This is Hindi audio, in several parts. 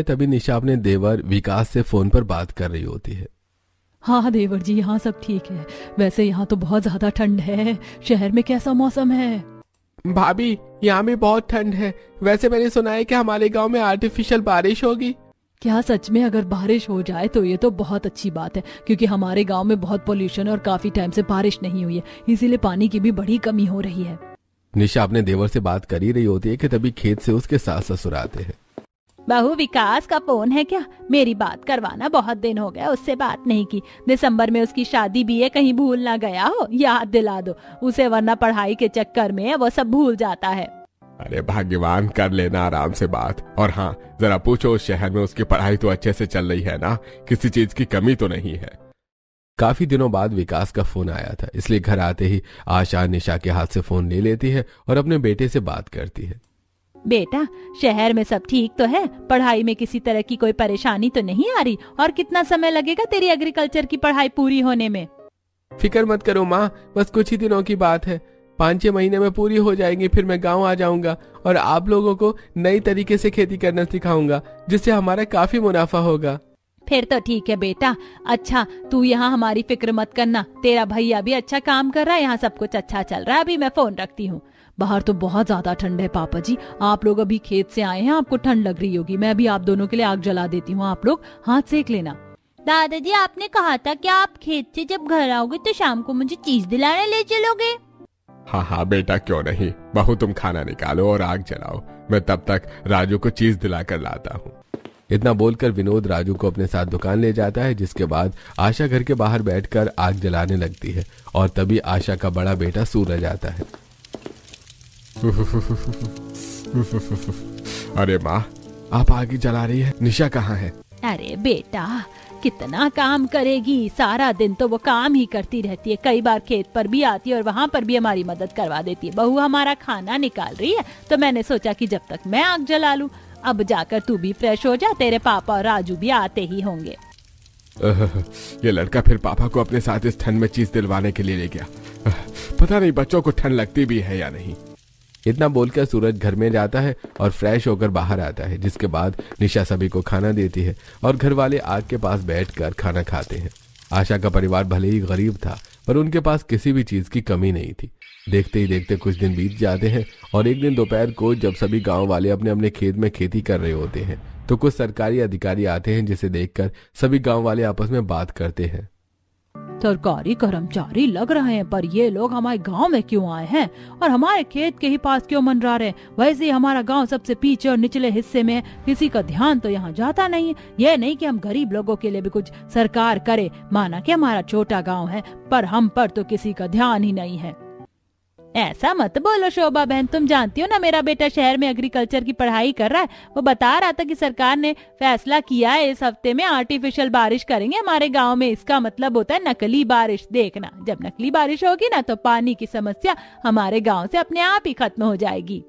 तभी निशा अपने देवर विकास से फोन पर बात कर रही होती है। हाँ देवर जी, यहाँ सब ठीक है। वैसे यहाँ तो बहुत ज्यादा ठंड है। शहर में कैसा मौसम है? भाभी, यहाँ भी बहुत ठंड है। वैसे मैंने सुना है कि हमारे गांव में आर्टिफिशियल बारिश होगी। क्या सच में? अगर बारिश हो जाए तो ये तो बहुत अच्छी बात है, क्योंकि हमारे गांव में बहुत पोल्यूशन और काफी टाइम से बारिश नहीं हुई है, इसीलिए पानी की भी बड़ी कमी हो रही है। निशा अपने देवर से बात कर ही रही होती है कि तभी खेत से उसके सास ससुर आते हैं। बहू, विकास का फोन है क्या? मेरी बात करवाना, बहुत दिन हो गया उससे बात नहीं की। दिसंबर में उसकी शादी भी है, कहीं भूल ना गया हो? याद दिला दो उसे, वरना पढ़ाई के चक्कर में वो सब भूल जाता है। अरे भाग्यवान, कर लेना आराम से बात। और हाँ, जरा पूछो उस शहर में उसकी पढ़ाई तो अच्छे से चल रही है ना? किसी चीज की कमी तो नहीं है? काफी दिनों बाद विकास का फोन आया था, इसलिए घर आते ही आशा निशा के हाथ से फोन ले लेती है और अपने बेटे से बात करती है। बेटा, शहर में सब ठीक तो है? पढ़ाई में किसी तरह की कोई परेशानी तो नहीं आ रही? और कितना समय लगेगा तेरी एग्रीकल्चर की पढ़ाई पूरी होने में? फिक्र मत करो माँ, बस कुछ ही दिनों की बात है। 5-6 महीने में पूरी हो जाएंगी, फिर मैं गांव आ जाऊंगा और आप लोगों को नई तरीके से खेती करना सिखाऊंगा, जिससे हमारा काफी मुनाफा होगा। फिर तो ठीक है बेटा। अच्छा, तू यहाँ हमारी फिक्र मत करना, तेरा भैया भी अच्छा काम कर रहा है, यहाँ सब कुछ अच्छा चल रहा है। अभी मैं फोन रखती हूँ। बाहर तो बहुत ज्यादा ठंड है पापा जी। आप लोग अभी खेत से आए हैं, आपको ठंड लग रही होगी। मैं अभी आप दोनों के लिए आग जला देती हूँ, आप लोग हाथ सेक लेना। दादाजी, आपने कहा था कि आप खेत से जब घर आओगे तो शाम को मुझे चीज दिलाने ले चलोगे। हाँ हाँ बेटा, क्यों नहीं। बहू, तुम खाना निकालो और आग जलाओ, मैं तब तक राजू को चीज दिलाकर लाता हूँ। इतना बोलकर विनोद राजू को अपने साथ दुकान ले जाता है, जिसके बाद आशा घर के बाहर बैठकर आग जलाने लगती है और तभी आशा का बड़ा बेटा सूरज आता है। अरे माँ, आप आग जला रही है, निशा कहाँ है? अरे बेटा, कितना काम करेगी? सारा दिन तो वो काम ही करती रहती है। कई बार खेत पर भी आती है और वहाँ पर भी हमारी मदद करवा देती है। बहू हमारा खाना निकाल रही है, तो मैंने सोचा कि जब तक मैं आग जला लूं। अब जाकर तू भी फ्रेश हो जा, तेरे पापा और राजू भी आते ही होंगे। ये लड़का फिर पापा को अपने साथ इस ठंड में चीज दिलवाने के लिए ले गया। पता नहीं बच्चों को ठंड लगती भी है या नहीं। इतना बोलकर सूरज घर में जाता है और फ्रेश होकर बाहर आता है, जिसके बाद निशा सभी को खाना देती है और घर वाले आग के पास बैठकर खाना खाते हैं। आशा का परिवार भले ही गरीब था, पर उनके पास किसी भी चीज की कमी नहीं थी। देखते ही देखते कुछ दिन बीत जाते हैं और एक दिन दोपहर को जब सभी गांव वाले अपने अपने खेत में खेती कर रहे होते हैं, तो कुछ सरकारी अधिकारी आते हैं, जिसे देखकर सभी गांव वाले आपस में बात करते हैं। सरकारी कर्मचारी लग रहे हैं, पर ये लोग हमारे गांव में क्यों आए हैं और हमारे खेत के ही पास क्यों मंडरा रहे हैं? वैसे ही हमारा गांव सबसे पीछे और निचले हिस्से में है, किसी का ध्यान तो यहाँ जाता नहीं है। ये नहीं कि हम गरीब लोगों के लिए भी कुछ सरकार करे। माना कि हमारा छोटा गांव है, पर हम पर तो किसी का ध्यान ही नहीं है। ऐसा मत बोलो शोभा बहन, तुम जानती हो ना मेरा बेटा शहर में एग्रीकल्चर की पढ़ाई कर रहा है। वो बता रहा था कि सरकार ने फैसला किया है इस हफ्ते में आर्टिफिशियल बारिश करेंगे हमारे गांव में। इसका मतलब होता है नकली बारिश। देखना, जब नकली बारिश होगी ना तो पानी की समस्या हमारे गांव से अपने आप ही खत्म हो जाएगी।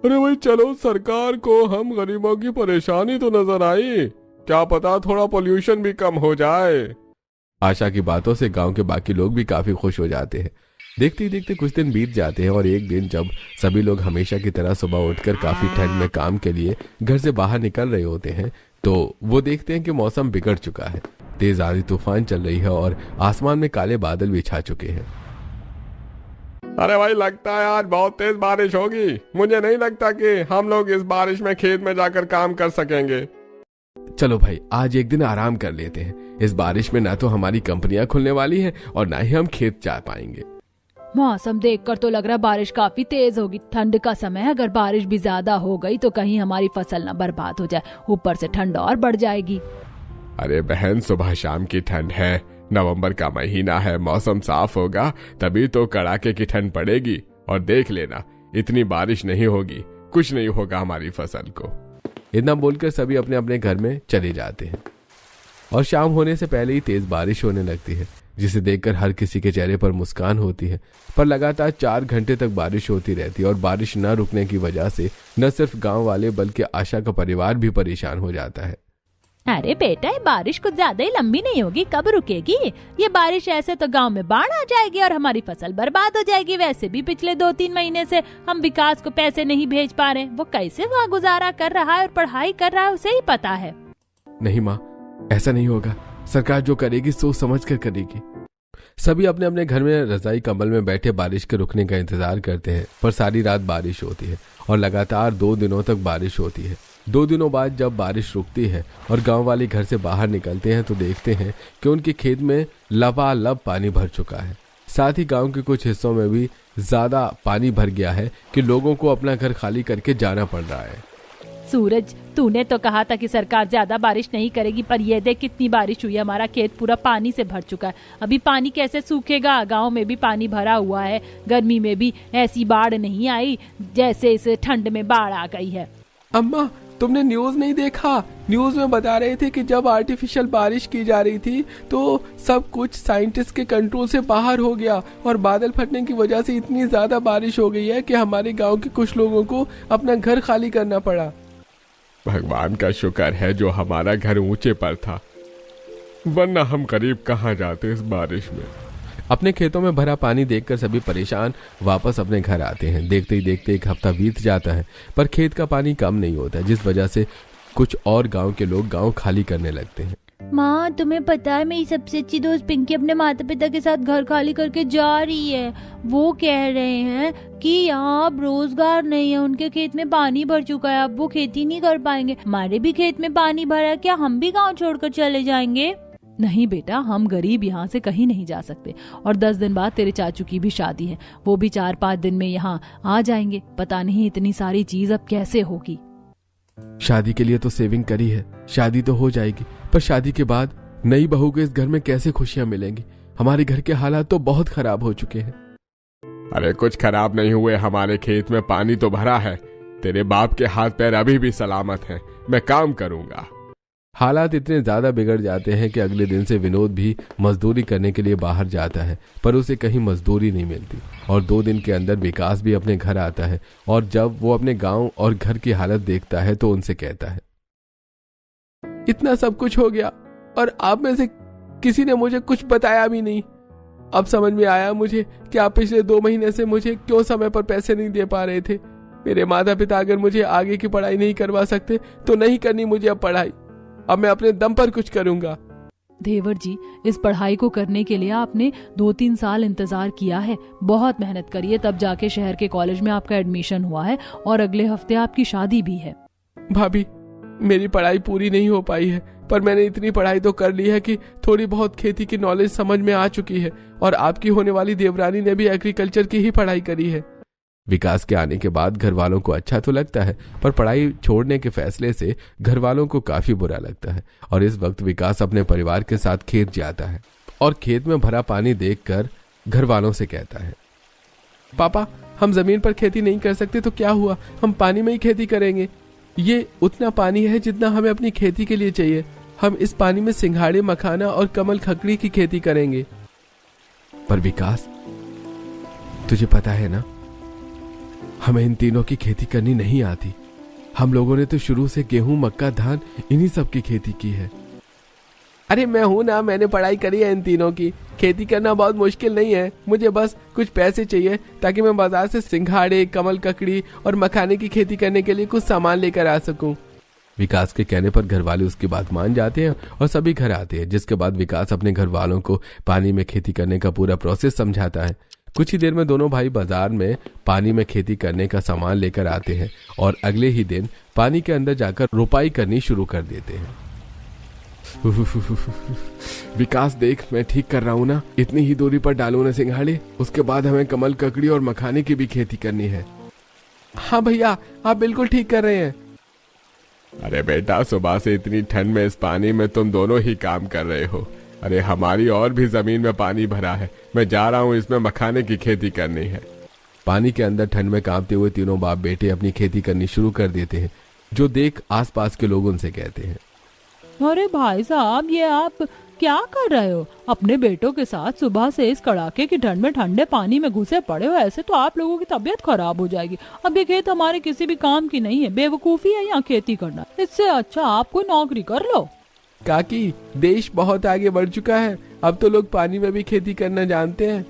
अरे भाई चलो, सरकार को हम गरीबों की परेशानी तो नजर आई, क्या पता थोड़ा पोल्यूशन भी कम हो जाए। आशा की बातों से गांव के बाकी लोग भी काफी खुश हो जाते हैं। देखते ही देखते कुछ दिन बीत जाते हैं और एक दिन जब सभी लोग हमेशा की तरह सुबह उठकर काफी ठंड में काम के लिए घर से बाहर निकल रहे होते हैं, तो वो देखते हैं कि मौसम बिगड़ चुका है। तेज आंधी तूफान चल रही है और आसमान में काले बादल भी छा चुके हैं। अरे भाई, लगता है आज बहुत तेज बारिश होगी। मुझे नहीं लगता कि हम लोग इस बारिश में खेत में जाकर काम कर सकेंगे। चलो भाई, आज एक दिन आराम कर लेते हैं। इस बारिश में ना तो हमारी कंपनियां खुलने वाली हैं और ना ही हम खेत जा पाएंगे। मौसम देखकर तो लग रहा है बारिश काफी तेज होगी। ठंड का समय है, अगर बारिश भी ज्यादा हो गई तो कहीं हमारी फसल ना बर्बाद हो जाए, ऊपर से ठंड और बढ़ जाएगी। अरे बहन, सुबह शाम की ठंड है, नवंबर का महीना है, मौसम साफ होगा तभी तो कड़ाके की ठंड पड़ेगी। और देख लेना, इतनी बारिश नहीं होगी, कुछ नहीं होगा हमारी फसल को। इतना बोलकर सभी अपने अपने घर में चले जाते हैं और शाम होने से पहले ही तेज बारिश होने लगती है, जिसे देखकर हर किसी के चेहरे पर मुस्कान होती है। पर लगातार 4 घंटे तक बारिश होती रहती है और बारिश न रुकने की वजह से न सिर्फ गांव वाले बल्कि आशा का परिवार भी परेशान हो जाता है। अरे बेटा, ये बारिश कुछ ज्यादा ही लंबी नहीं होगी, कब रुकेगी? ये बारिश ऐसे तो गांव में बाढ़ आ जाएगी और हमारी फसल बर्बाद हो जाएगी। वैसे भी पिछले 2-3 महीने से हम विकास को पैसे नहीं भेज पा रहे। वो कैसे वहाँ गुजारा कर रहा है और पढ़ाई कर रहा है, उसे ही पता है। नहीं माँ, ऐसा नहीं होगा। सरकार जो करेगी सोच समझ कर करेगी। सभी अपने अपने घर में रजाई कंबल में बैठे बारिश के रुकने का इंतजार करते हैं, पर सारी रात बारिश होती है और लगातार 2 दिनों तक बारिश होती है। 2 दिनों बाद जब बारिश रुकती है और गांव वाले घर से बाहर निकलते हैं तो देखते हैं कि उनके खेत में लबालब पानी भर चुका है। साथ ही गांव के कुछ हिस्सों में भी ज्यादा पानी भर गया है कि लोगों को अपना घर खाली करके जाना पड़ रहा है। सूरज, तूने तो कहा था कि सरकार ज्यादा बारिश नहीं करेगी, पर ये देख कितनी बारिश हुई है। हमारा खेत पूरा पानी से भर चुका है। अभी पानी कैसे सूखेगा? गांव में भी पानी भरा हुआ है। गर्मी में भी ऐसी बाढ़ नहीं आई जैसे इस ठंड में बाढ़ आ गई है। अम्मा, तुमने न्यूज नहीं देखा? न्यूज में बता रहे थे कि जब आर्टिफिशियल बारिश की जा रही थी तो सब कुछ साइंटिस्ट के कंट्रोल से बाहर हो गया और बादल फटने की वजह से इतनी ज्यादा बारिश हो गई है कि हमारे गांव के कुछ लोगों को अपना घर खाली करना पड़ा। भगवान का शुक्र है जो हमारा घर ऊंचे पर था, वरना हम करीब कहाँ जाते इस बारिश में। अपने खेतों में भरा पानी देखकर सभी परेशान वापस अपने घर आते हैं। देखते ही देखते 1 हफ्ता बीत जाता है, पर खेत का पानी कम नहीं होता, जिस वजह से कुछ और गांव के लोग गांव खाली करने लगते हैं। माँ, तुम्हें पता है मेरी सबसे अच्छी दोस्त पिंकी अपने माता पिता के साथ घर खाली करके जा रही है। वो कह रहे हैं कि यहाँ अब रोजगार नहीं है, उनके खेत में पानी भर चुका है, अब वो खेती नहीं कर पाएंगे। हमारे भी खेत में पानी भरा है, क्या हम भी गाँव छोड़कर चले जाएंगे? नहीं बेटा, हम गरीब यहाँ से कहीं नहीं जा सकते। और 10 दिन बाद तेरे चाचू की भी शादी है, वो भी 4-5 दिन में यहाँ आ जाएंगे। पता नहीं इतनी सारी चीज अब कैसे होगी। शादी के लिए तो सेविंग करी है, शादी तो हो जाएगी, पर शादी के बाद नई बहू को इस घर में कैसे खुशियां मिलेंगी? हमारे घर के हालात तो बहुत खराब हो चुके हैं। अरे कुछ खराब नहीं हुए, हमारे खेत में पानी तो भरा है। तेरे बाप के हाथ पैर अभी भी सलामत हैं, मैं काम करूंगा। हालात इतने ज्यादा बिगड़ जाते हैं कि अगले दिन से विनोद भी मजदूरी करने के लिए बाहर जाता है, पर उसे कहीं मजदूरी नहीं मिलती। और 2 दिन के अंदर विकास भी अपने घर आता है और जब वो अपने गांव और घर की हालत देखता है तो उनसे कहता है, इतना सब कुछ हो गया और आप में से किसी ने मुझे कुछ बताया भी नहीं। अब समझ में आया मुझे कि आप पिछले 2 महीने से मुझे क्यों समय पर पैसे नहीं दे पा रहे थे। मेरे माता पिता अगर मुझे आगे की पढ़ाई नहीं करवा सकते तो नहीं करनी मुझे अब पढ़ाई। अब मैं अपने दम पर कुछ करूंगा। देवर जी, इस पढ़ाई को करने के लिए आपने 2-3 साल इंतजार किया है, बहुत मेहनत करी है, तब जाके शहर के कॉलेज में आपका एडमिशन हुआ है और अगले हफ्ते आपकी शादी भी है। भाभी, मेरी पढ़ाई पूरी नहीं हो पाई है, पर मैंने इतनी पढ़ाई तो कर ली है कि थोड़ी बहुत खेती की नॉलेज समझ में आ चुकी है और आपकी होने वाली देवरानी ने भी एग्रीकल्चर की ही पढ़ाई करी है। विकास के आने के बाद घर वालों को अच्छा तो लगता है, पर पढ़ाई छोड़ने के फैसले से घर वालों को काफी बुरा लगता है। और इस वक्त विकास अपने परिवार के साथ खेत जाता है और खेत में भरा पानी देखकर घर वालों से कहता है, पापा, हम जमीन पर खेती नहीं कर सकते तो क्या हुआ, हम पानी में ही खेती करेंगे। ये उतना पानी है जितना हमें अपनी खेती के लिए चाहिए। हम इस पानी में सिंघाड़े, मखाना और कमल खकड़ी की खेती करेंगे। पर विकास, तुझे पता है ना, हमें इन तीनों की खेती करनी नहीं आती। हम लोगों ने तो शुरू से गेहूं, मक्का, धान इन्हीं सब की खेती की है। अरे मैं हूं ना, मैंने पढ़ाई करी है इन तीनों की। खेती करना बहुत मुश्किल नहीं है, मुझे बस कुछ पैसे चाहिए ताकि मैं बाजार से सिंघाड़े, कमल ककड़ी और मखाने की खेती करने के लिए कुछ सामान लेकर आ सकूं। विकास के कहने पर घर वाले उसकी बात मान जाते हैं और सभी घर आते हैं, जिसके बाद विकास अपने घर वालों को पानी में खेती करने का पूरा प्रोसेस समझाता है। कुछ ही देर में दोनों भाई बाजार में पानी में खेती करने का सामान लेकर आते हैं और अगले ही दिन पानी के अंदर जाकर रोपाई करनी शुरू कर देते हैं। विकास देख, मैं ठीक कर रहा हूँ ना, इतनी ही दूरी पर डालू ना सिंघाड़े, उसके बाद हमें कमल, ककड़ी और मखाने की भी खेती करनी है। हाँ भैया, आप बिल्कुल ठीक कर रहे हैं। अरे बेटा, सुबह से इतनी ठंड में इस पानी में तुम दोनों ही काम कर रहे हो। अरे हमारी और भी जमीन में पानी भरा है, मैं जा रहा हूँ इसमें मखाने की खेती करनी है। पानी के अंदर ठंड में कांपते हुए तीनों बाप बेटे अपनी खेती करनी शुरू कर देते हैं, जो देख आसपास के लोग उनसे कहते हैं, अरे भाई साहब, ये आप क्या कर रहे हो? अपने बेटों के साथ सुबह से इस कड़ाके की ठंड में ठंडे पानी में घुसे पड़े हो, ऐसे तो आप लोगों की तबीयत खराब हो जाएगी। अब ये खेत हमारे किसी भी काम की नहीं है, बेवकूफी है यहाँ खेती करना। इससे अच्छा आप कोई नौकरी कर लो। काकी, देश बहुत आगे बढ़ चुका है, अब तो लोग पानी में भी खेती करना जानते हैं।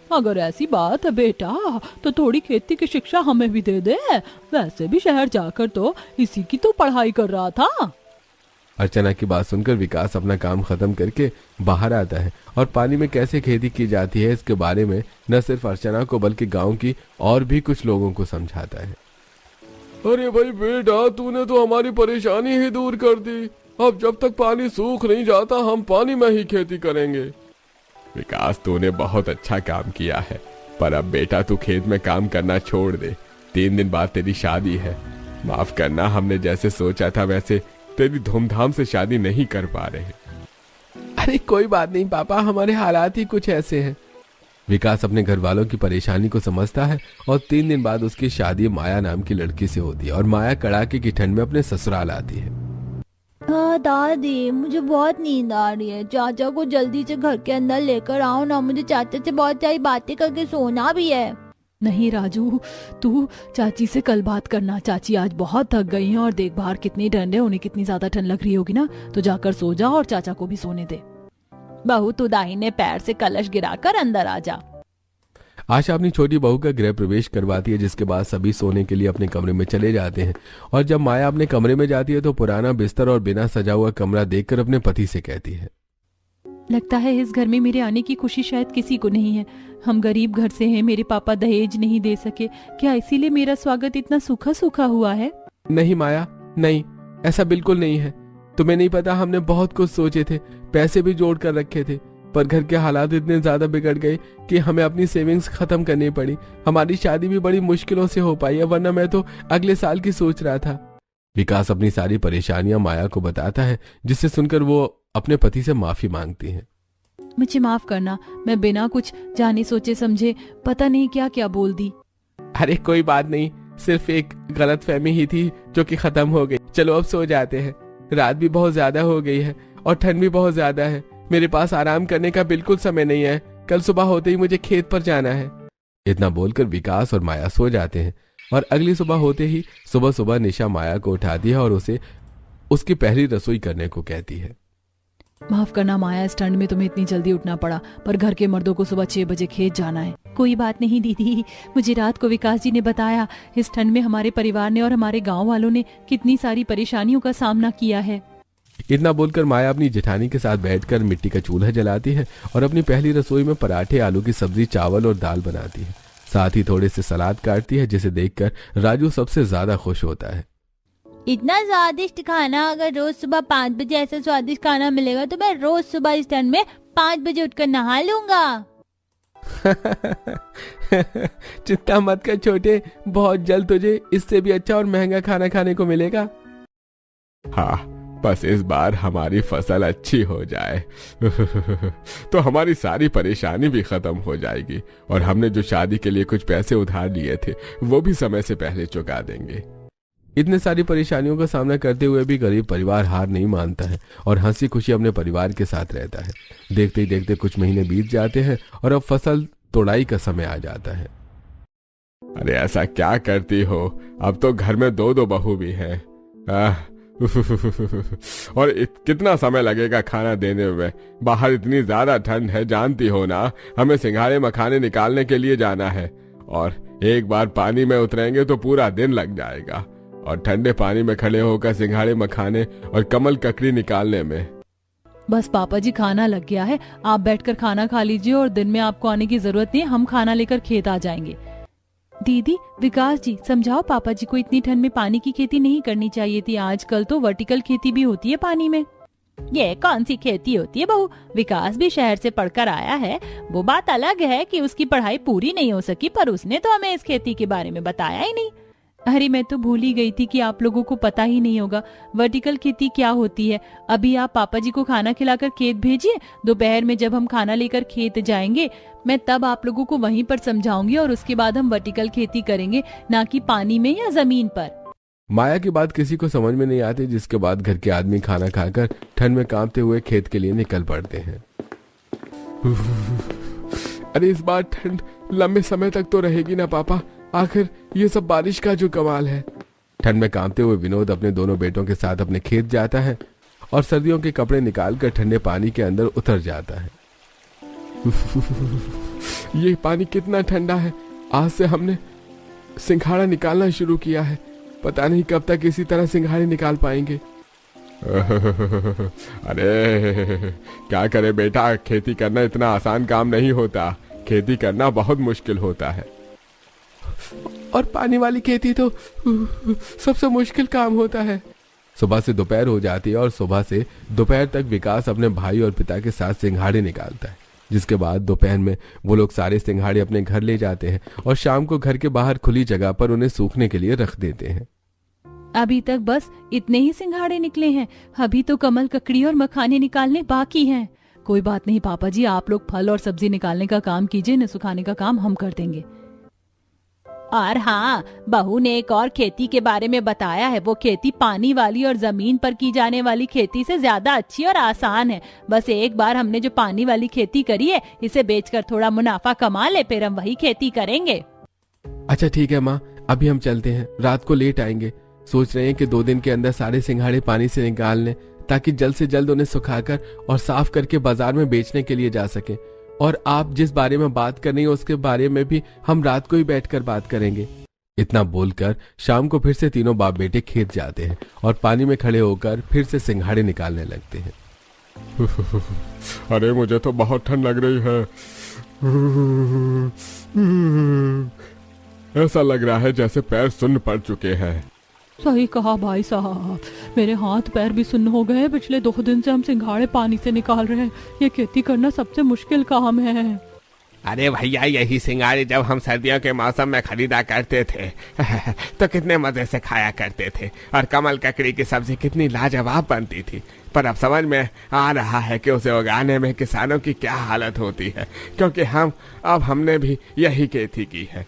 अगर ऐसी बात है बेटा तो थोड़ी खेती की शिक्षा हमें भी दे दे। वैसे भी शहर जाकर तो इसी की तो पढ़ाई कर रहा था। अर्चना की बात सुनकर विकास अपना काम खत्म करके बाहर आता है और पानी में कैसे खेती की जाती है इसके बारे में न सिर्फ अर्चना को बल्कि गांव की और भी कुछ लोगों को समझाता है। अरे भाई बेटा, तूने तो हमारी परेशानी ही दूर कर दी। अब जब तक पानी सूख नहीं जाता हम पानी में ही खेती करेंगे। विकास, तूने बहुत अच्छा काम किया है, पर अब बेटा तू खेत में काम करना छोड़ दे। 3 दिन बाद तेरी शादी है। माफ करना, हमने जैसे सोचा था वैसे तेरी धूमधाम से शादी नहीं कर पा रहे। अरे कोई बात नहीं पापा, हमारे हालात ही कुछ ऐसे हैं। विकास अपने घर वालों की परेशानी को समझता है और 3 दिन बाद उसकी शादी माया नाम की लड़की से होती है और माया कड़ाके की ठंड में अपने ससुराल आती है। हाँ दादी, मुझे बहुत नींद आ रही है। चाचा को जल्दी से घर के अंदर लेकर आओ ना, मुझे चाचा से बहुत सारी बातें करके सोना भी है। नहीं राजू, तू चाची से कल बात करना। चाची आज बहुत थक गई हैं और देख बाहर कितनी ठंड है, उन्हें कितनी ज्यादा ठंड लग रही होगी ना। तो जाकर सो जा और चाचा को भी सोने दे। बहू, तू दाहिने पैर से कलश गिराकर अंदर आ जा। आशा अपनी छोटी बहू का गृह प्रवेश करवाती है, जिसके बाद सभी सोने के लिए अपने कमरे में चले जाते हैं। और जब माया अपने कमरे में जाती है तो पुराना बिस्तर और बिना सजा हुआ कमरा देखकर अपने पति से कहती है, लगता है इस घर में मेरे आने की खुशी शायद किसी को नहीं है। हम गरीब घर से हैं, मेरे पापा दहेज नहीं दे सके, क्या इसीलिए मेरा स्वागत इतना सूखा सूखा हुआ है? नहीं माया, नहीं, ऐसा बिल्कुल नहीं है। तुम्हें नहीं पता, हमने बहुत कुछ सोचे थे, पैसे भी जोड़ कर रखे थे, पर घर के हालात इतने ज्यादा बिगड़ गए कि हमें अपनी सेविंग्स खत्म करनी पड़ी। हमारी शादी भी बड़ी मुश्किलों से हो पाई है, वरना मैं तो अगले साल की सोच रहा था। विकास अपनी सारी परेशानियां माया को बताता है, जिससे सुनकर वो अपने पति से माफी मांगती है। मुझे माफ करना, मैं बिना कुछ जाने सोचे समझे पता नहीं क्या क्या बोल दी। अरे कोई बात नहीं, सिर्फ एक गलतफहमी ही थी जो कि खत्म हो गई। चलो अब सो जाते हैं, रात भी बहुत ज्यादा हो गई है और ठंड भी बहुत ज्यादा है। मेरे पास आराम करने का बिल्कुल समय नहीं है, कल सुबह होते ही मुझे खेत पर जाना है। इतना बोलकर विकास और माया सो जाते हैं और अगली सुबह होते ही सुबह सुबह निशा माया को उठाती है और उसे उसकी पहली रसोई करने को कहती है। माफ करना माया, इस ठंड में तुम्हें इतनी जल्दी उठना पड़ा, पर घर के मर्दों को सुबह 6 बजे खेत जाना है। कोई बात नहीं दीदी, मुझे रात को विकास जी ने बताया इस ठंड में हमारे परिवार ने और हमारे गांव वालों ने कितनी सारी परेशानियों का सामना किया है। इतना बोलकर माया अपनी जेठानी के साथ बैठकर मिट्टी का चूल्हा जलाती है और अपनी पहली रसोई में पराठे, आलू की सब्जी, चावल और दाल बनाती है। साथ ही थोड़े से सलाद काटती है, जिसे देखकर राजू सबसे ज्यादा खुश होता है। इतना स्वादिष्ट खाना, अगर रोज सुबह 5 बजे ऐसा स्वादिष्ट खाना मिलेगा तो मैं रोज सुबह इस ठंड में 5 बजे उठकर नहा लूंगा। चिंता मत कर छोटे, बहुत जल्द तुझे इससे भी अच्छा और महंगा खाना खाने को मिलेगा। हाँ, बस इस बार हमारी फसल अच्छी हो जाए तो हमारी सारी परेशानी भी खत्म हो जाएगी और हमने जो शादी के लिए कुछ पैसे उधार लिए थे वो भी समय से पहले चुका देंगे। इतने सारी परेशानियों का सामना करते हुए भी गरीब परिवार हार नहीं मानता है और हंसी खुशी अपने परिवार के साथ रहता है। देखते ही देखते कुछ महीने बीत जाते हैं और अब फसल तोड़ाई का समय आ जाता है। अरे ऐसा क्या करती हो, अब तो घर में 2-2 बहू भी हैं। और कितना समय लगेगा खाना देने में, बाहर इतनी ज्यादा ठंड है, जानती हो ना, हमें सिंघाड़े मखाने निकालने के लिए जाना है और एक बार पानी में उतरेंगे तो पूरा दिन लग जाएगा और ठंडे पानी में खड़े होकर सिंघाड़े मखाने और कमल ककड़ी निकालने में। बस पापा जी, खाना लग गया है, आप बैठकर खाना खा लीजिए और दिन में आपको आने की जरूरत नहीं, हम खाना लेकर खेत आ जाएंगे। दीदी, विकास जी, समझाओ पापा जी को इतनी ठंड में पानी की खेती नहीं करनी चाहिए थी। आजकल तो वर्टिकल खेती भी होती है पानी में। ये कौन सी खेती होती है बहू? विकास भी शहर से पढ़कर आया है, वो बात अलग है कि उसकी पढ़ाई पूरी नहीं हो सकी, पर उसने तो हमें इस खेती के बारे में बताया ही नहीं। अरे मैं तो भूल ही गई थी कि आप लोगों को पता ही नहीं होगा वर्टिकल खेती क्या होती है। अभी आप पापा जी को खाना खिलाकर खेत भेजिए, दोपहर में जब हम खाना लेकर खेत जाएंगे मैं तब आप लोगों को वहीं पर समझाऊंगी और उसके बाद हम वर्टिकल खेती करेंगे, ना कि पानी में या जमीन पर। माया की बात किसी को समझ में नहीं आती, जिसके बाद घर के आदमी खाना खाकर ठंड में कांपते हुए खेत के लिए निकल पड़ते हैं। अरे इस बार ठंड लंबे समय तक तो रहेगी ना पापा, आखिर ये सब बारिश का जो कमाल है। ठंड में कांपते हुए विनोद अपने दोनों बेटों के साथ अपने खेत जाता है और सर्दियों के कपड़े निकालकर ठंडे पानी के अंदर उतर जाता है। ये पानी कितना ठंडा है। आज से हमने सिंघाड़ा निकालना शुरू किया है, पता नहीं कब तक इसी तरह सिंघाड़े निकाल पाएंगे। अरे क्या करे बेटा, खेती करना इतना आसान काम नहीं होता, खेती करना बहुत मुश्किल होता है। और पानी वाली खेती तो सबसे मुश्किल काम होता है। सुबह से दोपहर हो जाती है और सुबह से दोपहर तक विकास अपने भाई और पिता के साथ सिंघाड़े निकालता है, जिसके बाद दोपहर में वो लोग सारे सिंघाड़े अपने घर ले जाते हैं और शाम को घर के बाहर खुली जगह पर उन्हें सूखने के लिए रख देते हैं। अभी तक बस इतने ही सिंघाड़े निकले हैं, अभी तो कमल ककड़ी और मखाने निकालने बाकी हैं। कोई बात नहीं पापा जी, आप लोग फल और सब्जी निकालने का काम कीजिए, न सुखाने का काम हम कर देंगे। और हाँ, बहू ने एक और खेती के बारे में बताया है। वो खेती पानी वाली और जमीन पर की जाने वाली खेती से ज्यादा अच्छी और आसान है। बस एक बार हमने जो पानी वाली खेती करी है, इसे बेचकर थोड़ा मुनाफा कमा ले, फिर हम वही खेती करेंगे। अच्छा ठीक है माँ, अभी हम चलते हैं, रात को लेट आएंगे। सोच रहे हैं कि 2 दिन के अंदर सारे सिंघाड़े पानी से निकाल लें, ताकि जल्द से जल्द उन्हें सुखाकर और साफ करके बाजार में बेचने के लिए जा सके। और आप जिस बारे में बात कर रही हैं उसके बारे में भी हम रात को ही बैठकर बात करेंगे। इतना बोलकर शाम को फिर से तीनों बाप बेटे खेत जाते हैं और पानी में खड़े होकर फिर से सिंघाड़े निकालने लगते हैं। अरे मुझे तो बहुत ठंड लग रही है। ऐसा लग रहा है जैसे पैर सुन्न पड़ चुके हैं। सही कहा भाई साहब, मेरे हाथ पैर भी सुन्न हो गए। पिछले 2 दिन से हम सिंघाड़े पानी से निकाल रहे हैं। ये खेती करना सबसे मुश्किल काम है। अरे भैया, यही सिंघाड़े जब हम सर्दियों के मौसम में खरीदा करते थे तो कितने मजे से खाया करते थे, और कमल ककड़ी की सब्जी कितनी लाजवाब बनती थी। पर अब समझ में आ रहा है कि उसे उगाने में किसानों की क्या हालत होती है, क्योंकि हमने भी यही खेती की है।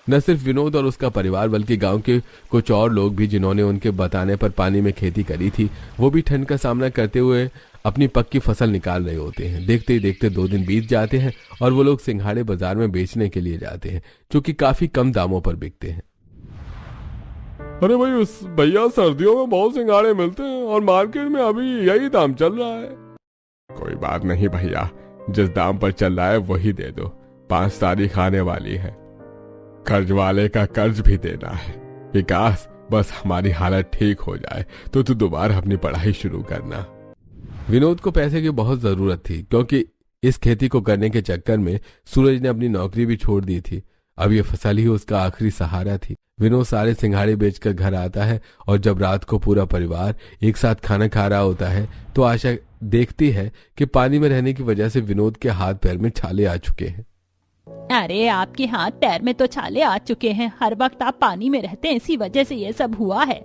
न सिर्फ विनोद और उसका परिवार बल्कि गांव के कुछ और लोग भी, जिन्होंने उनके बताने पर पानी में खेती करी थी, वो भी ठंड का सामना करते हुए अपनी पक्की फसल निकाल रहे होते हैं। देखते ही देखते 2 दिन बीत जाते हैं और वो लोग सिंघाड़े बाजार में बेचने के लिए जाते हैं, जो कि काफी कम दामों पर बिकते हैं। अरे भाई भैया, सर्दियों में बहुत सिंघाड़े मिलते हैं और मार्केट में अभी यही दाम चल रहा है। कोई बात नहीं भैया, जिस दाम पर चल रहा है वही दे दो। 5 तारीख आने वाली है, कर्ज वाले का कर्ज भी देना है। विकास, बस हमारी हालत ठीक हो जाए तो तू दोबारा अपनी पढ़ाई शुरू करना। विनोद को पैसे की बहुत जरूरत थी, क्योंकि इस खेती को करने के चक्कर में सूरज ने अपनी नौकरी भी छोड़ दी थी। अब ये फसल ही उसका आखिरी सहारा थी। विनोद सारे सिंघाड़े बेचकर घर आता है और जब रात को पूरा परिवार एक साथ खाना खा रहा होता है तो आशा देखती है कि पानी में रहने की वजह से विनोद के हाथ पैर में छाले आ चुके हैं। अरे आपके हाथ पैर में तो छाले आ चुके हैं, हर वक्त आप पानी में रहते हैं, इसी वजह से ये सब हुआ है।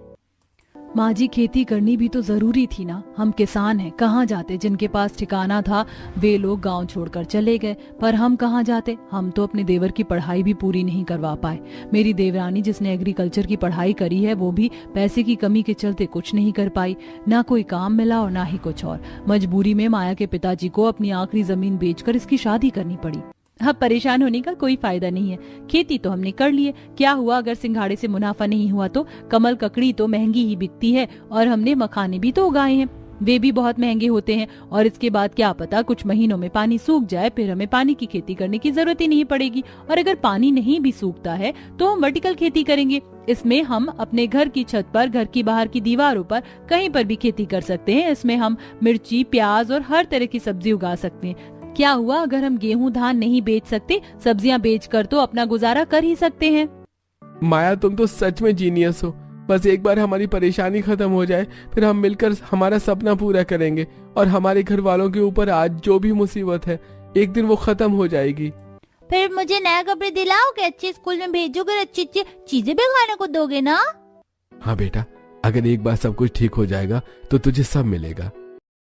माँ जी, खेती करनी भी तो जरूरी थी ना। हम किसान हैं, कहाँ जाते? जिनके पास ठिकाना था वे लोग गांव छोड़कर चले गए, पर हम कहाँ जाते? हम तो अपने देवर की पढ़ाई भी पूरी नहीं करवा पाए। मेरी देवरानी जिसने एग्रीकल्चर की पढ़ाई करी है, वो भी पैसे की कमी के चलते कुछ नहीं कर पाई। ना कोई काम मिला और ना ही कुछ और। मजबूरी में माया के पिताजी को अपनी आखिरी जमीन बेचकर इसकी शादी करनी पड़ी। अब परेशान होने का कोई फायदा नहीं है। खेती तो हमने कर ली है, क्या हुआ अगर सिंघाड़े से मुनाफा नहीं हुआ तो? कमल ककड़ी तो महंगी ही बिकती है, और हमने मखाने भी तो उगाए हैं, वे भी बहुत महंगे होते हैं। और इसके बाद क्या पता कुछ महीनों में पानी सूख जाए, फिर हमें पानी की खेती करने की जरूरत ही नहीं पड़ेगी। और अगर पानी नहीं भी सूखता है तो हम वर्टिकल खेती करेंगे। इसमें हम अपने घर की छत पर, घर की बाहर की दीवारों पर, कहीं पर भी खेती कर सकते हैं। इसमें हम मिर्ची, प्याज और हर तरह की सब्जी उगा सकते हैं। क्या हुआ अगर हम गेहूं धान नहीं बेच सकते? सब्जियां बेचकर तो अपना गुजारा कर ही सकते हैं। माया, तुम तो सच में जीनियस हो। बस एक बार हमारी परेशानी खत्म हो जाए, फिर हम मिलकर हमारा सपना पूरा करेंगे और हमारे घर वालों के ऊपर आज जो भी मुसीबत है, एक दिन वो खत्म हो जाएगी। फिर मुझे नए कपड़े दिलाओगे, अच्छे स्कूल में भेजोगे, अच्छी अच्छी चीजें भी खाने को दोगे ना? हाँ बेटा, अगर एक बार सब कुछ ठीक हो जाएगा तो तुझे सब मिलेगा।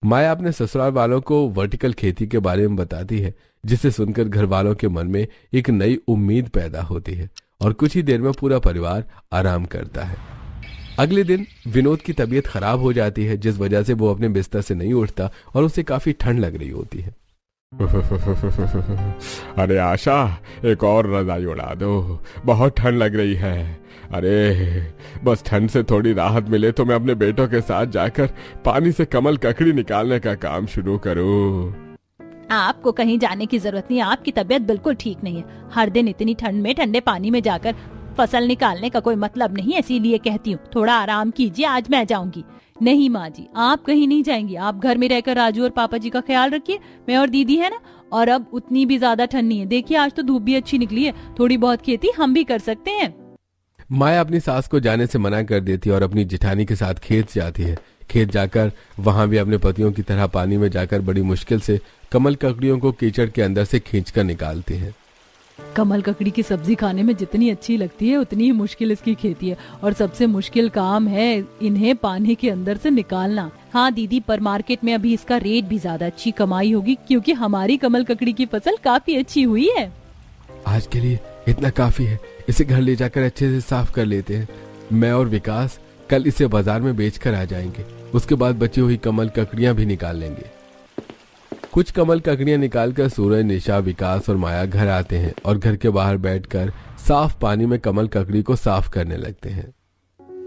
माया अपने ससुराल वालों को वर्टिकल खेती के बारे में बताती है, जिसे सुनकर घर वालों के मन में एक नई उम्मीद पैदा होती है और कुछ ही देर में पूरा परिवार आराम करता है। अगले दिन विनोद की तबीयत खराब हो जाती है, जिस वजह से वो अपने बिस्तर से नहीं उठता और उसे काफी ठंड लग रही होती है। अरे आशा, एक और रजाई उड़ा दो, बहुत ठंड लग रही है। अरे बस ठंड से थोड़ी राहत मिले तो मैं अपने बेटों के साथ जाकर पानी से कमल ककड़ी निकालने का काम शुरू करूं। आपको कहीं जाने की जरूरत नहीं, आपकी तबीयत बिल्कुल ठीक नहीं है। हर दिन इतनी ठंड में ठंडे पानी में जाकर फसल निकालने का कोई मतलब नहीं है, इसीलिए कहती हूँ थोड़ा आराम कीजिए, आज मैं जाऊंगी। नहीं माँ जी, आप कहीं नहीं जाएंगी, आप घर में रहकर राजू और पापा जी का ख्याल रखिए। मैं और दीदी है ना, और अब उतनी भी ज्यादा ठंड नहीं है। देखिए आज तो धूप भी अच्छी निकली है, थोड़ी बहुत खेती हम भी कर सकते हैं। माया अपनी सास को जाने से मना कर देती है और अपनी जेठानी के साथ खेत जाती है। खेत जाकर वहां भी अपने पतियों की तरह पानी में जाकर बड़ी मुश्किल से कमल ककड़ियों को कीचड़ के अंदर से खींचकर निकालती है। कमल ककड़ी की सब्जी खाने में जितनी अच्छी लगती है उतनी ही मुश्किल इसकी खेती है, और सबसे मुश्किल काम है इन्हें पानी के अंदर से निकालना। हाँ दीदी, पर मार्केट में अभी इसका रेट भी ज्यादा, अच्छी कमाई होगी क्योंकि हमारी कमल ककड़ी की फसल काफी अच्छी हुई है। आज के लिए इतना काफी है, इसे घर ले जाकर अच्छे से साफ कर लेते हैं। मैं और विकास कल इसे बाजार में बेच कर आ जाएंगे, उसके बाद बची हुई कमल ककड़ियां भी निकाल लेंगे। कुछ कमल ककड़ियां निकालकर सूरज, निशा, विकास और माया घर आते हैं और घर के बाहर बैठकर साफ पानी में कमल ककड़ी को साफ करने लगते हैं।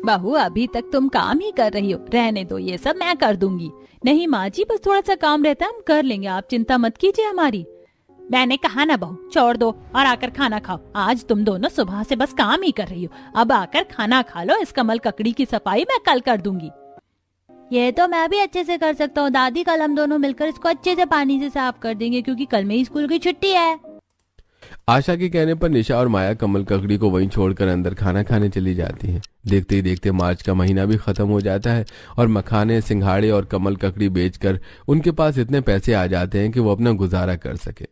बहू अभी तक तुम काम ही कर रही हो, रहने दो, ये सब मैं कर दूंगी। नहीं माँ जी, बस थोड़ा सा काम रहता है, हम कर लेंगे, आप चिंता मत कीजिए हमारी। मैंने कहा ना बहू, छोड़ दो और आकर खाना खाओ। आज तुम दोनों सुबह से बस काम ही कर रही हो, अब आकर खाना खा लो। इस कमल ककड़ी की सफाई मैं कल कर दूंगी। ये तो मैं भी अच्छे से कर सकता हूँ दादी, कल हम दोनों मिलकर इसको अच्छे से पानी से साफ कर देंगे क्योंकि कल मेरी स्कूल की छुट्टी है। आशा के कहने पर निशा और माया कमल ककड़ी को वहीं छोड़कर अंदर खाना खाने चली जाती हैं। देखते ही देखते मार्च का महीना भी खत्म हो जाता है और मखाने, सिंघाड़े और कमल ककड़ी बेचकर उनके पास इतने पैसे आ जाते हैं कि वो अपना गुजारा कर सके।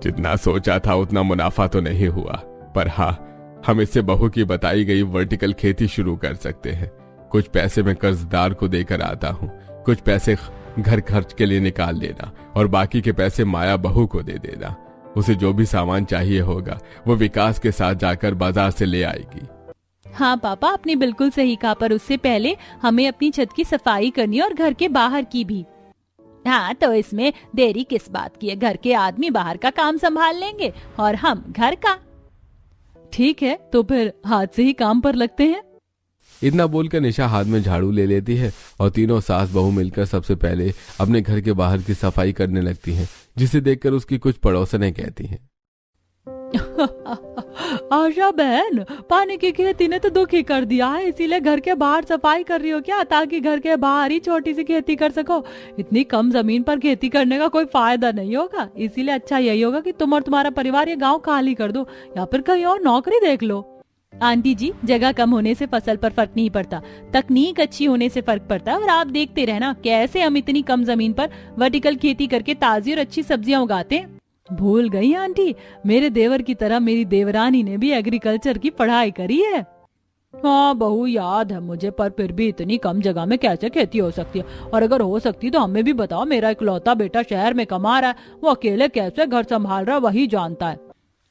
जितना सोचा था उतना मुनाफा तो नहीं हुआ, पर हाँ, हम इससे बहू की बताई गई वर्टिकल खेती शुरू कर सकते हैं। कुछ पैसे मैं कर्जदार को देकर आता हूँ, कुछ पैसे घर खर्च के लिए निकाल लेना और बाकी के पैसे माया बहू को दे देना। उसे जो भी सामान चाहिए होगा वो विकास के साथ जाकर बाजार से ले आएगी। हाँ पापा, आपने बिल्कुल सही कहा, पर उससे पहले हमें अपनी छत की सफाई करनी है और घर के बाहर की भी। हाँ तो इसमें देरी किस बात की है, घर के आदमी बाहर का काम संभाल लेंगे और हम घर का। ठीक है, तो फिर हाथ से ही काम पर लगते हैं। इतना बोलकर निशा हाथ में झाड़ू ले लेती है और तीनों सास बहू मिलकर सबसे पहले अपने घर के बाहर की सफाई करने लगती हैं, जिसे देखकर उसकी कुछ पड़ोसनें कहती हैं, आशा बहन, पानी की खेती ने तो दुखी कर दिया है, इसीलिए घर के बाहर सफाई कर रही हो क्या, ताकि घर के बाहर ही छोटी सी खेती कर सको। इतनी कम जमीन पर खेती करने का कोई फायदा नहीं होगा, इसीलिए अच्छा यही होगा कि तुम और तुम्हारा परिवार ये गांव खाली कर दो या फिर कहीं और नौकरी देख लो। आंटी जी, जगह कम होने से फसल पर फर्क नहीं पड़ता, तकनीक अच्छी होने से फर्क पड़ता है। और आप देखते रहना कैसे हम इतनी कम जमीन पर वर्टिकल खेती करके ताजी और अच्छी सब्जियां उगाते हैं। भूल गई आंटी, मेरे देवर की तरह मेरी देवरानी ने भी एग्रीकल्चर की पढ़ाई करी है। हाँ बहू, याद है मुझे, पर फिर भी इतनी कम जगह में कैसे खेती हो सकती है, और अगर हो सकती तो हमें भी बताओ। मेरा इकलौता बेटा शहर में कमा रहा है, वो अकेले कैसे घर संभाल रहा है वही जानता है।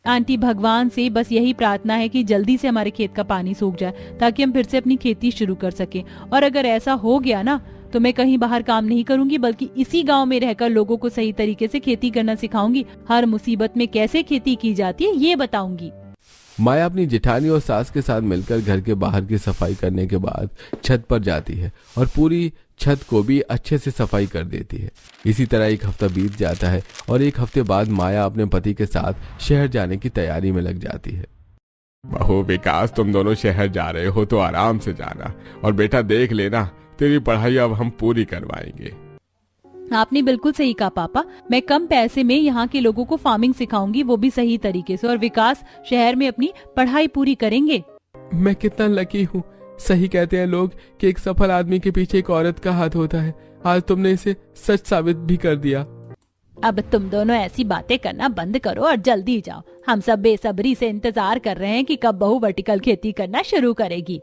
आंटी, भगवान से बस यही प्रार्थना है कि जल्दी से हमारे खेत का पानी सूख जाए ताकि हम फिर से अपनी खेती शुरू कर सकें। और अगर ऐसा हो गया ना तो मैं कहीं बाहर काम नहीं करूंगी, बल्कि इसी गांव में रहकर लोगों को सही तरीके से खेती करना सिखाऊंगी। हर मुसीबत में कैसे खेती की जाती है ये बताऊंगी। माया अपनी जेठानी और सास के साथ मिलकर घर के बाहर की सफाई करने के बाद छत पर जाती है और पूरी छत को भी अच्छे से सफाई कर देती है। इसी तरह एक हफ्ता बीत जाता है और एक हफ्ते बाद माया अपने पति के साथ शहर जाने की तैयारी में लग जाती है। बहू, विकास, तुम दोनों शहर जा रहे हो तो आराम से जाना, और बेटा देख लेना, तेरी पढ़ाई अब हम पूरी करवाएंगे। आपने बिल्कुल सही कहा पापा, मैं कम पैसे में यहाँ के लोगों को फार्मिंग सिखाऊंगी, वो भी सही तरीके से, और विकास शहर में अपनी पढ़ाई पूरी करेंगे। मैं कितना लकी हूँ। सही कहते हैं लोग कि एक सफल आदमी के पीछे एक औरत का हाथ होता है। आज तुमने इसे सच साबित भी कर दिया। अब तुम दोनों ऐसी बातें करना बंद करो और जल्दी जाओ। हम सब बेसब्री से इंतजार कर रहे हैं कि कब बहू वर्टिकल खेती करना शुरू करेगी।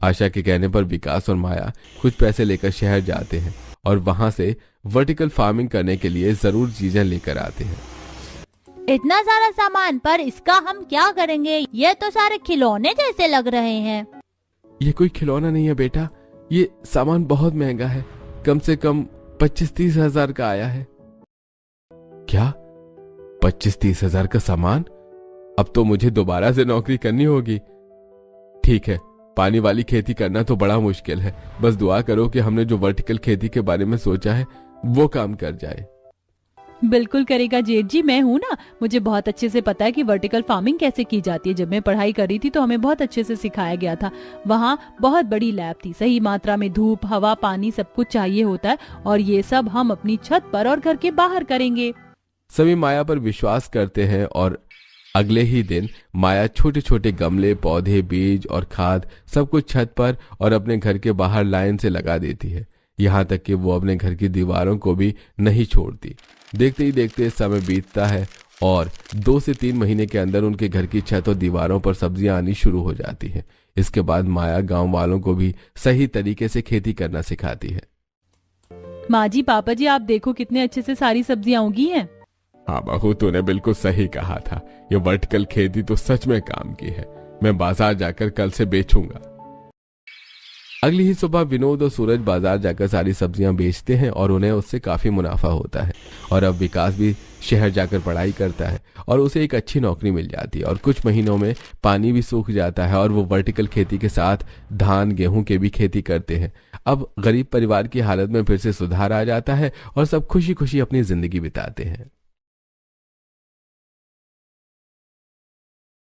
आशा के कहने पर विकास और माया कुछ पैसे लेकर शहर जाते हैं और वहां से वर्टिकल फार्मिंग करने के लिए जरूर चीजें लेकर आते हैं। इतना सारा सामान, पर इसका हम क्या करेंगे? ये तो सारे खिलौने जैसे लग रहे हैं। ये कोई खिलौना नहीं है बेटा, ये सामान बहुत महंगा है, कम से कम 25-30 हजार का आया है। क्या 25-30 हजार का सामान? अब तो मुझे दोबारा से नौकरी करनी होगी। ठीक है, पानी वाली खेती करना तो बड़ा मुश्किल है। बस दुआ करो कि हमने जो वर्टिकल खेती के बारे में सोचा है वो काम कर जाए। बिल्कुल करेगा जेठ जी, मैं हूँ ना, मुझे बहुत अच्छे से पता है कि वर्टिकल फार्मिंग कैसे की जाती है। जब मैं पढ़ाई कर रही थी तो हमें बहुत अच्छे से सिखाया गया था। वहाँ बहुत बड़ी लैब थी, सही मात्रा में धूप, हवा, पानी सब कुछ चाहिए होता है, और ये सब हम अपनी छत पर और घर के बाहर करेंगे। सभी माया पर विश्वास करते हैं और अगले ही दिन माया छोटे छोटे गमले, पौधे, बीज और खाद सब कुछ छत पर और अपने घर के बाहर लाइन से लगा देती है। यहाँ तक कि वो अपने घर की दीवारों को भी नहीं छोड़ती। देखते ही देखते समय बीतता है और 2 से 3 महीने के अंदर उनके घर की छत और दीवारों पर सब्जियां आनी शुरू हो जाती हैं। इसके बाद माया गांव वालों को भी सही तरीके से खेती करना सिखाती है। माँ जी, पापा जी, आप देखो कितने अच्छे से सारी सब्जियां उगी हैं। हाँ बहू, तूने बिल्कुल सही कहा था। ये वर्टिकल खेती तो सच में काम की है। मैं बाजार जाकर कल से बेचूंगा। अगली ही सुबह विनोद और सूरज बाजार जाकर सारी सब्जियां बेचते हैं और उन्हें उससे काफी मुनाफा होता है। और अब विकास भी शहर जाकर पढ़ाई करता है और उसे एक अच्छी नौकरी मिल जाती है। और कुछ महीनों में पानी भी सूख जाता है और वो वर्टिकल खेती के साथ धान, गेहूं के भी खेती करते हैं। अब गरीब परिवार की हालत में फिर से सुधार आ जाता है और सब खुशी खुशी अपनी जिंदगी बिताते हैं।